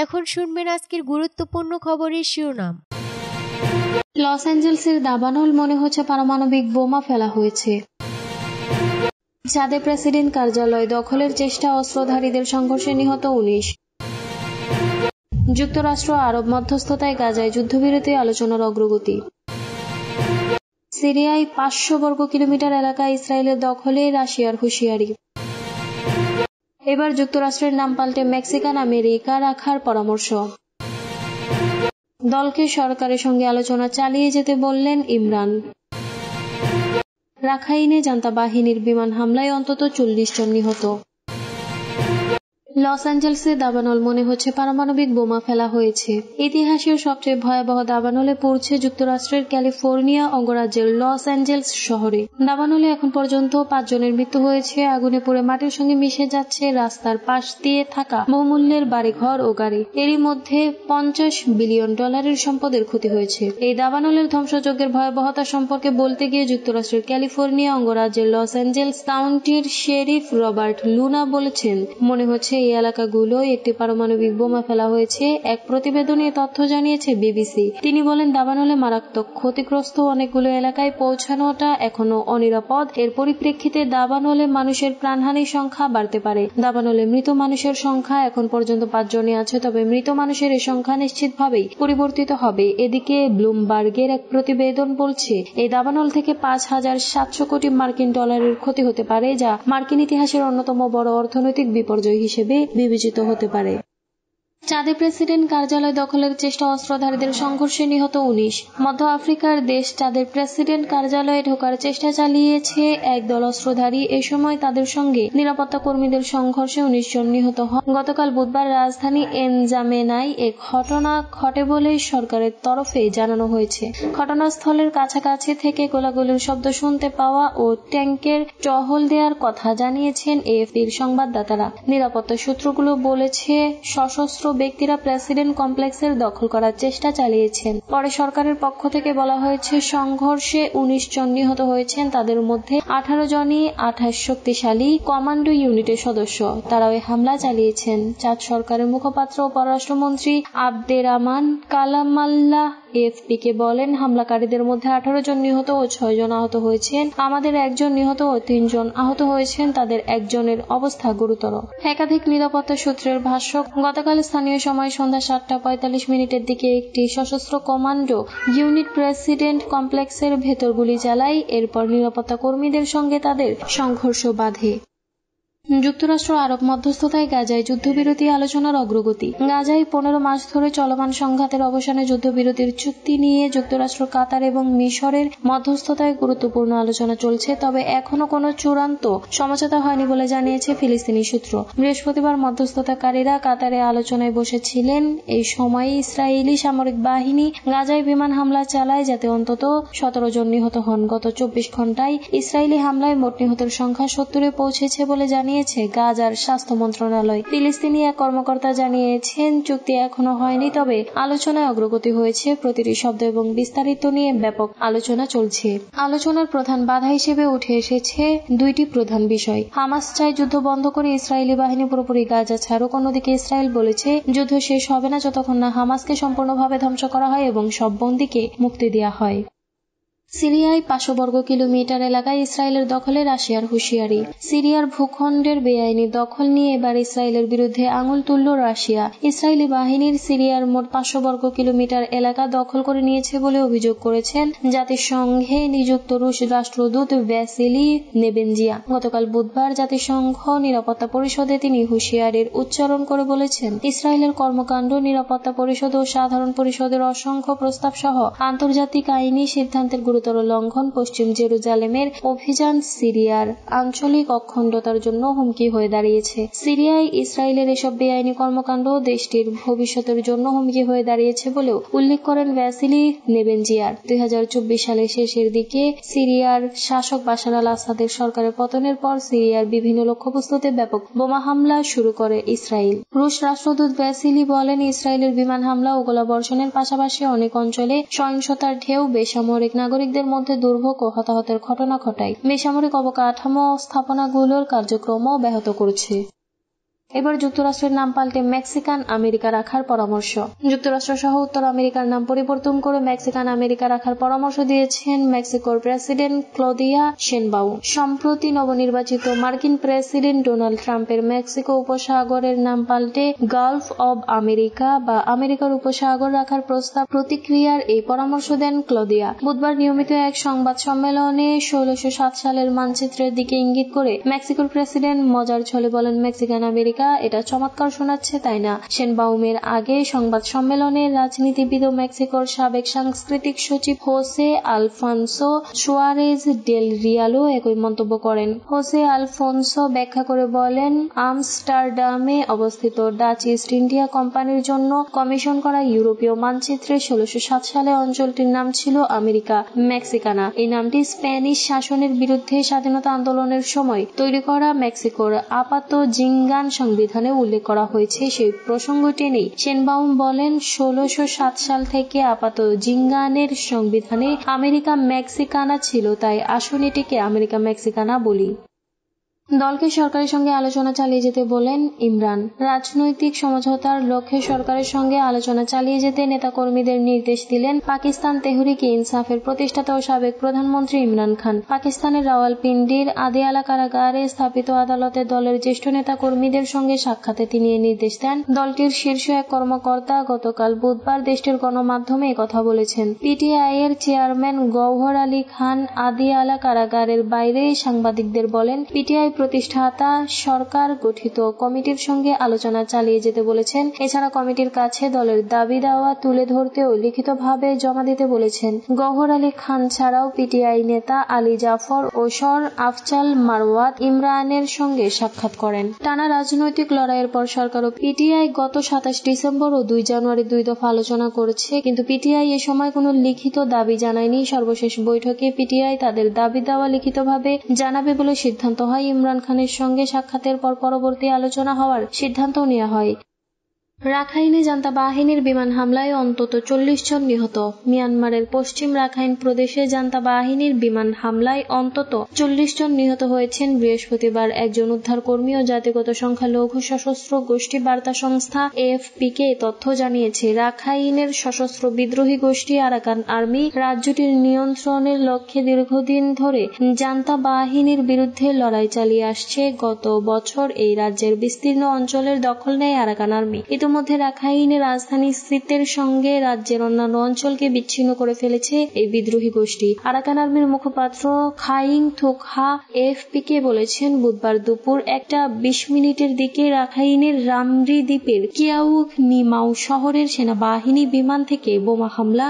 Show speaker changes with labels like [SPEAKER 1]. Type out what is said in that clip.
[SPEAKER 1] এখন শুনবেন আজকের গুরুত্বপূর্ণ খবরের শিরোনাম।
[SPEAKER 2] লস অ্যাঞ্জেলসের দাবানল মনে হচ্ছে পারমাণবিক বোমা ফেলা হয়েছে। চাঁদে প্রেসিডেন্ট কার্যালয় দখলের চেষ্টা, অস্ত্রধারীদের সংঘর্ষে নিহত 19। যুক্তরাষ্ট্র আরব মধ্যস্থতায় গাজায় যুদ্ধবিরতি আলোচনার অগ্রগতি। সিরিয়ায় 500 বর্গ কিলোমিটার এলাকা ইসরায়েলের দখলে, রাশিয়ার হুঁশিয়ারি। এবার যুক্তরাষ্ট্রের নাম পাল্টে মেক্সিকান আমেরিকা রাখার পরামর্শ। দলকে সরকারের সঙ্গে আলোচনা চালিয়ে যেতে বললেন ইমরান। রাখাইনে জান্তা বাহিনীর বিমান হামলায় অন্তত 40 জন নিহত। লস অ্যাঞ্জেলসে দাবানল মনে হচ্ছে পারমাণবিক বোমা ফেলা হয়েছে। ইতিহাসের সবচেয়ে ভয়াবহ দাবানলে পড়ছে যুক্তরাষ্ট্রের ক্যালিফোর্নিয়া অঙ্গরাজ্যের লস অ্যাঞ্জেলস শহরে। দাবানলে এখন পর্যন্ত 5 জনের মৃত্যু হয়েছে। আগুনে পুড়ে মাটির সঙ্গে মিশে যাচ্ছে রাস্তার পাশ দিয়ে থাকা বহুমূল্যের বাড়িঘর ও গাড়ি। এরই মধ্যে $50 বিলিয়ন সম্পদের ক্ষতি হয়েছে। এই দাবানলের ধ্বংসযজ্ঞের ভয়াবহতা সম্পর্কে বলতে গিয়ে যুক্তরাষ্ট্রের ক্যালিফোর্নিয়া অঙ্গরাজ্যের লস অ্যাঞ্জেলস কাউন্টির শেরিফ রবার্ট লুনা বলেছেন, মনে হচ্ছে এই এলাকাগুলোয় একটি পারমাণবিক বোমা ফেলা হয়েছে। এক প্রতিবেদনে তথ্য জানিয়েছে বিবিসি। তিনি বলেন, দাবানলে মারাত্মক ক্ষতিগ্রস্ত অনেকগুলো এলাকায় পৌঁছানোটা এখনো অনিরাপদ। এর পরিপ্রেক্ষিতে দাবানলে মানুষের প্রাণহানির সংখ্যা বাড়তে পারে। দাবানলে মৃত মানুষের সংখ্যা এখন পর্যন্ত 5 জনই আছে, তবে মৃত মানুষের এই সংখ্যা নিশ্চিতভাবেই পরিবর্তিত হবে। এদিকে ব্লুমবার্গের এক প্রতিবেদন বলছে, এই দাবানল থেকে $5,700 কোটি মার্কিন ডলারের ক্ষতি হতে পারে, যা মার্কিন ইতিহাসের অন্যতম বড় অর্থনৈতিক বিপর্যয় হিসেবে বিবেচিত হতে পারে। চাঁদে প্রেসিডেন্ট কার্যালয় দখলের চেষ্টা, অস্ত্রধারীদের সংঘর্ষে নিহত 19। মধ্য আফ্রিকার দেশ চাঁদের প্রেসিডেন্ট কার্যালয়ে ঢোকার চেষ্টা চালিয়েছে একদল অস্ত্রধারী। এ সময় তাদের সঙ্গে নিরাপত্তা কর্মীদের সংঘর্ষে 19 জন নিহত হন। গতকাল বুধবার রাজধানী এনজামেনায় এক ঘটনা ঘটে বলে সরকারের তরফে জানানো হয়েছে। ঘটনাস্থলের কাছাকাছি থেকে গোলাগুলির শব্দ শুনতে পাওয়া ও ট্যাঙ্কের টহল দেওয়ার কথা জানিয়েছেন এএফপির সংবাদদাতারা। নিরাপত্তা সূত্রগুলো বলেছে, সশস্ত্র ব্যক্তিরা প্রেসিডেন্ট কমপ্লেক্সের দখল করার চেষ্টা চালিয়েছেন। পরে সরকারের পক্ষ থেকে বলা হয়েছে, সংঘর্ষে 19 জন নিহত হয়েছেন। তাদের মধ্যে 18 জনই 28 শক্তিশালী কমান্ডো ইউনিটের সদস্য। তারা ওই হামলা চালিয়েছেন। চাঁদ সরকারের মুখপাত্র ও পররাষ্ট্রমন্ত্রী আবদেরামান কালামাল্লাহ এএফপিকে বলেন, হামলাকারীদের মধ্যে 18 জন নিহত ও 6 জন আহত হয়েছেন। আমাদের 1 জন নিহত ও 3 জন আহত হয়েছেন। তাদের একজনের অবস্থা গুরুতর। একাধিক নিরাপত্তা সূত্রের ভাষ্য, গতকাল স্থানীয় সময় সন্ধ্যা 7:45 দিকে একটি সশস্ত্র কমান্ডো ইউনিট প্রেসিডেন্ট কমপ্লেক্সের ভেতর গুলি চালায়। এরপর নিরাপত্তা কর্মীদের সঙ্গে তাদের সংঘর্ষ বাধে। যুক্তরাষ্ট্র আরব মধ্যস্থতায় গাজায় যুদ্ধবিরতি আলোচনার অগ্রগতি। গাজায় 15 মাস ধরে চলমান সংঘাতের অবসানে যুদ্ধবিরতির চুক্তি নিয়ে যুক্তরাষ্ট্র, কাতার এবং মিশরের মধ্যস্থতায় গুরুত্বপূর্ণ আলোচনা চলছে, তবে এখনো কোনো চূড়ান্ত সমঝোতা হয়নি বলে জানিয়েছে ফিলিস্তিনি সূত্র। বৃহস্পতিবার মধ্যস্থতাকারীরা কাতারে আলোচনায় বসেছিলেন। এই সময়ে ইসরায়েলি সামরিক বাহিনী গাজায় বিমান হামলা চালায়, যাতে অন্তত 17 জন নিহত হন। গত 24 ঘন্টায় ইসরায়েলি হামলায় মোট নিহতের সংখ্যা 70-এ পৌঁছেছে বলে জানিয়েছে গাজার স্বাস্থ্য মন্ত্রণালয়। ফিলিস্তিনি এক কর্মকর্তা জানিয়েছেন, চুক্তি এখনো হয়নি, তবে আলোচনায় অগ্রগতি হয়েছে। প্রতিটি শব্দ এবং বিস্তারিত নিয়ে ব্যাপক আলোচনা চলছে। আলোচনার প্রধান বাধা হিসেবে উঠে এসেছে 2টি প্রধান বিষয়। হামাস চায় যুদ্ধ বন্ধ করে ইসরায়েলি বাহিনী পুরোপুরি গাজা ছাড়ুক। অন্যদিকে ইসরায়েল বলেছে, যুদ্ধ শেষ হবে না যতক্ষণ না হামাসকে সম্পূর্ণভাবে ধ্বংস করা হয় এবং সব বন্দীকে মুক্তি দেওয়া হয়। সিরিয়ায় 500 বর্গ কিলোমিটার এলাকায় ইসরায়েলের দখলে, রাশিয়ার হুঁশিয়ারি। সিরিয়ার ভূখণ্ডের বেআইনি দখল নিয়ে এবার ইসরায়েলের বিরুদ্ধে আঙুল তুলল রাশিয়া। ইসরায়েলি বাহিনীর সিরিয়ার মোট 500 বর্গ কিলোমিটার এলাকা দখল করে নিয়েছে বলে অভিযোগ করেছেন জাতিসংঘে নিযুক্ত রুশ রাষ্ট্রদূত ভ্যাসিলি নেবেনজিয়া। গতকাল বুধবার জাতিসংঘ নিরাপত্তা পরিষদে তিনি হুঁশিয়ারির উচ্চারণ করে বলেছেন, ইসরায়েলের কর্মকাণ্ড নিরাপত্তা পরিষদ ও সাধারণ পরিষদের অসংখ্য প্রস্তাব সহ আন্তর্জাতিক আইনি সিদ্ধান্তের গুরুত্বপূর্ণ লঙ্ঘন। পশ্চিম জেরুজালেমের অভিযান সিরিয়ার আঞ্চলিক অখণ্ডতার জন্য হুমকি হয়ে দাঁড়িয়েছে। সিরিয়ায় ইসরায়েলের এসব বেআইনি কর্মকাণ্ড দেশটির ভবিষ্যতের জন্য হুমকি হয়ে দাঁড়িয়েছে বলেও উল্লেখ করেন ভ্যাসিলি নেবেনজিয়ার। 2024 সালের শেষের দিকে সিরিয়ার শাসক বাশার আল আসাদের সরকারের পতনের পর সিরিয়ার বিভিন্ন লক্ষ্যবস্তুতে ব্যাপক বোমা হামলা শুরু করে ইসরায়েল। রুশ রাষ্ট্রদূত ভ্যাসিলি বলেন, ইসরায়েলের বিমান হামলা ও গোলাবর্ষণের পাশাপাশি অনেক অঞ্চলে সহিংসতার ঢেউ বেসামরিক নাগরিকদের মধ্যে দুর্ভোগ ও হতাহতের ঘটনা ঘটায়। বেসামরিক অবকাঠামো স্থাপনাগুলোর কার্যক্রমও ব্যাহত করছে। এবার যুক্তরাষ্ট্রের নাম পাল্টে মেক্সিকান আমেরিকা রাখার পরামর্শ। যুক্তরাষ্ট্র সহ উত্তর আমেরিকার নাম পরিবর্তন করে মেক্সিকান আমেরিকা রাখার পরামর্শ দিয়েছেন মেক্সিকোর প্রেসিডেন্ট ক্লদিয়া শেনবাউ। সম্প্রতি নবনির্বাচিত মার্কিন প্রেসিডেন্ট ডোনাল্ড ট্রাম্পের মেক্সিকো উপসাগরের নাম পাল্টে গালফ অব আমেরিকা বা আমেরিকার উপসাগর রাখার প্রস্তাব প্রতিক্রিয়ার এই পরামর্শ দেন ক্লদিয়া। বুধবার নিয়মিত এক সংবাদ সম্মেলনে 1607 সালের মানচিত্রের দিকে ইঙ্গিত করে মেক্সিকোর প্রেসিডেন্ট মজার ছলে বলেন, মেক্সিকান আমেরিকা এটা চমৎকার শোনাচ্ছে, তাই না? শেনবাউমের আগে সংবাদ সম্মেলনে রাজনীতিবিদ ও মেক্সিকোর সাবেক সাংস্কৃতিক সচিব হোসে আলফোনসো সুয়ারেজ ডেল রিয়ালো একই মন্তব্য করেন। হোসে আলফোনসো ব্যাখ্যা করে বলেন, আমস্টারডামে অবস্থিত ডাচ ইস্ট ইন্ডিয়া কোম্পানির জন্য কমিশন করা ইউরোপীয় মানচিত্রে 1607 সালে অঞ্চলটির নাম ছিল আমেরিকা মেক্সিকানা। এই নামটি স্প্যানিশ শাসনের বিরুদ্ধে স্বাধীনতা আন্দোলনের সময় তৈরি করা মেক্সিকোর আপাত জিঙ্গান সংবিধানে উল্লেখ করা হয়েছে। সেই প্রসঙ্গ টেনেই শেনবাউম বলেন, 1607 সাল থেকে আপাত জিঙ্গানের সংবিধানে আমেরিকা মেক্সিকানা ছিল, তাই আসুন এটিকে আমেরিকা মেক্সিকানা বলি। দলকে সরকারের সঙ্গে আলোচনা চালিয়ে যেতে বলেন ইমরান। রাজনৈতিক সমঝোতার লক্ষ্যে সরকারের সঙ্গে আলোচনা চালিয়ে যেতে নেতাকর্মীদের নির্দেশ দিলেন পাকিস্তান তেহরিকে ইনসাফের প্রতিষ্ঠাতা ও সাবেক প্রধানমন্ত্রী ইমরান খান। পাকিস্তানের রাওয়ালপিন্ডির আদিয়ালা কারাগারে স্থাপিত আদালতে দলের জ্যেষ্ঠ নেতাকর্মীদের সঙ্গে সাক্ষাতে তিনি এই নির্দেশ দেন। দলটির শীর্ষ এক কর্মকর্তা গতকাল বুধবার দেশটির গণমাধ্যমে কথা বলেছেন। পিটিআই এর চেয়ারম্যান গওহর আলী খান আদিয়ালা কারাগারের বাইরে সাংবাদিকদের বলেন, পিটিআই প্রতিষ্ঠাতা সরকার গঠিত কমিটির সঙ্গে আলোচনা চালিয়ে যেতে বলেছেন। এছাড়া কমিটির কাছে দলের দাবি দাওয়া তুলে ধরতে ও লিখিতভাবে জমা দিতে বলেছেন। গওহর আলী খান ছাড়াও পিটিআই নেতা আলী জাফর ও সর আফজাল মারওয়াত ইমরানের সঙ্গে সাক্ষাৎ করেন। টানা রাজনৈতিক লড়াইয়ের পর সরকার ও পিটিআই গত 27 ডিসেম্বর ও 2 জানুয়ারি 2 দফা আলোচনা করেছে, কিন্তু পিটিআই এ সময় কোনো লিখিত দাবি জানায়নি। সর্বশেষ বৈঠকে পিটিআই তাদের দাবি দাওয়া লিখিতভাবে জানাবে বলে সিদ্ধান্ত হয়। ইমরান খানের সঙ্গে সাক্ষাতের পর পরবর্তী আলোচনা হওয়ার সিদ্ধান্ত নেওয়া হয়। রাখাইনে জান্তা বাহিনীর বিমান হামলায় অন্তত 40 জন নিহত। মিয়ানমারের পশ্চিম রাখাইন প্রদেশে জান্তা বাহিনীর বিমান হামলায় অন্তত 40 জন নিহত হয়েছেন বৃহস্পতিবার। একজন উদ্ধারকর্মী ও জাতিগত সংখ্যালঘু সশস্ত্র গোষ্ঠী বার্তা সংস্থা এএফপিকে তথ্য জানিয়েছে। রাখাইনের সশস্ত্র বিদ্রোহী গোষ্ঠী আরাকান আর্মি রাজ্যটির নিয়ন্ত্রণের লক্ষ্যে দীর্ঘদিন ধরে জান্তা বাহিনীর বিরুদ্ধে লড়াই চালিয়ে আসছে। গত বছর এই রাজ্যের বিস্তীর্ণ অঞ্চলের দখল নেয় আরাকান আর্মি। ইতিমধ্যে রাখাইনের রাজধানী সিতের সঙ্গে রাজ্যের অন্যান্য অঞ্চলকে বিচ্ছিন্ন করে ফেলেছে এই বিদ্রোহী গোষ্ঠী। আরাকান আর্মির মুখপাত্র খাইং থুকহা এএফপিকে বলেছেন, বুধবার দুপুর 1:20 দিকে রাখাইনের রামরি দ্বীপের কিয়াউক নিমাউ শহরের সেনাবাহিনী বিমান থেকে বোমা হামলা